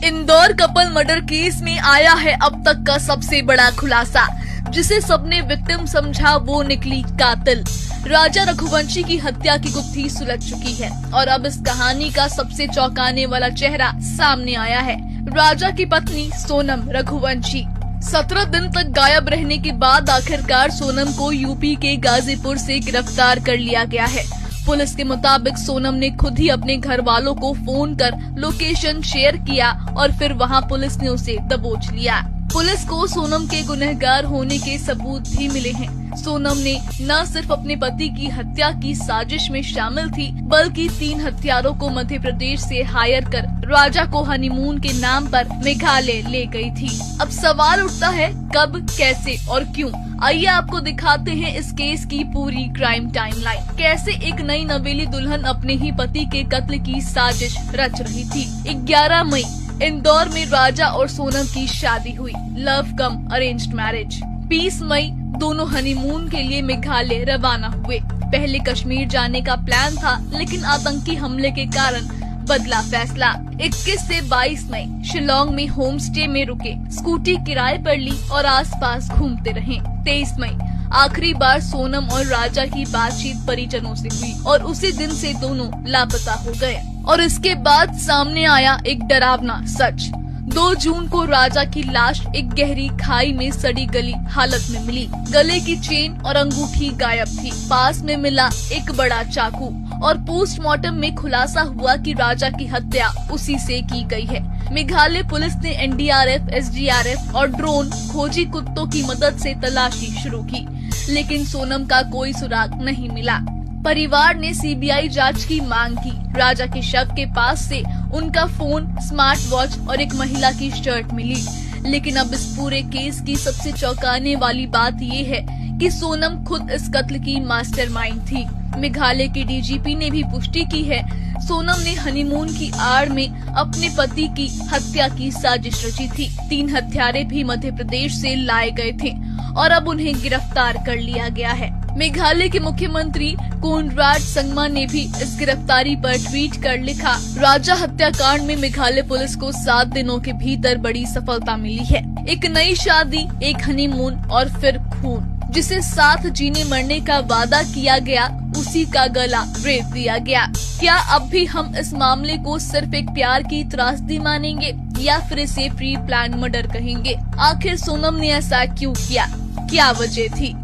Indore couple murder case में आया है अब तक का सबसे बड़ा खुलासा। जिसे सबने विक्टिम समझा वो निकली कातिल। राजा रघुवंशी की हत्या की गुत्थी सुलझ चुकी है और अब इस कहानी का सबसे चौंकाने वाला चेहरा सामने आया है। राजा की पत्नी सोनम रघुवंशी 17 दिन तक गायब रहने के बाद आखिरकार सोनम को यूपी के गाजीपुर से गिरफ्तार कर लिया गया है। पुलिस के मुताबिक सोनम ने खुद ही अपने घर वालों को फोन कर लोकेशन शेयर किया और फिर वहां पुलिस ने उसे दबोच लिया। पुलिस को सोनम के गुनहगार होने के सबूत भी मिले हैं। सोनम ने न सिर्फ अपने पति की हत्या की साजिश में शामिल थी, बल्कि 3 हत्यारों को मध्य प्रदेश से हायर कर राजा को हनीमून के नाम पर मेघालय ले गई थी। अब सवाल उठता है कब, कैसे और क्यों। आइए आपको दिखाते हैं इस केस की पूरी क्राइम टाइमलाइन। कैसे एक नई नवेली दुल्हन अपने ही पति के कत्ल की साजिश रच रही थी। 11 मई इंदौर में राजा और सोनम की शादी हुई। लव कम अरेंज्ड मैरिज। 20 मई दोनों हनीमून के लिए मेघालय रवाना हुए। पहले कश्मीर जाने का प्लान था, लेकिन आतंकी हमले के कारण बदला फैसला। 21 से 22 मई शिलोंग में होम स्टे में रुके, स्कूटी किराए पर ली और आसपास घूमते रहे। 23 मई आखिरी बार सोनम और राजा की बातचीत परिजनों से हुई और उसी दिन से दोनों लापता हो गए। और इसके बाद सामने आया एक डरावना सच। 2 जून को राजा की लाश एक गहरी खाई में सड़ी गली हालत में मिली। गले की चेन और अंगूठी गायब थी। पास में मिला एक बड़ा चाकू और पोस्टमार्टम में खुलासा हुआ कि राजा की हत्या उसी से की गई है। मेघालय पुलिस ने एनडीआरएफ, एसडीआरएफ और ड्रोन खोजी कुत्तों की मदद से तलाशी शुरू की, लेकिन सोनम का कोई सुराग नहीं मिला। परिवार ने सीबीआई जांच की मांग की। राजा के शव के पास से उनका फोन, स्मार्ट वॉच और एक महिला की शर्ट मिली। लेकिन अब इस पूरे केस की सबसे चौंकाने वाली बात ये है कि सोनम खुद इस कत्ल की मास्टरमाइंड थी। मेघालय के डीजीपी ने भी पुष्टि की है, सोनम ने हनीमून की आड़ में अपने पति की हत्या की साजिश रची थी। 3 हत्यारे भी मध्य प्रदेश से लाए गए थे और अब उन्हें गिरफ्तार कर लिया गया है। मेघालय के मुख्यमंत्री कोनराड संगमा ने भी इस गिरफ्तारी पर ट्वीट कर लिखा, राजा हत्याकांड में मेघालय पुलिस को 7 दिनों के भीतर बड़ी सफलता मिली है। एक नई शादी, एक हनीमून और फिर खून। जिसे साथ जीने मरने का वादा किया गया, उसी का गला रेत दिया गया। क्या अब भी हम इस मामले को सिर्फ एक प्यार की त्रासदी मानेंगे या फिर इसे प्री प्लान मर्डर कहेंगे? आखिर सोनम ने ऐसा क्यों किया? क्या वजह थी?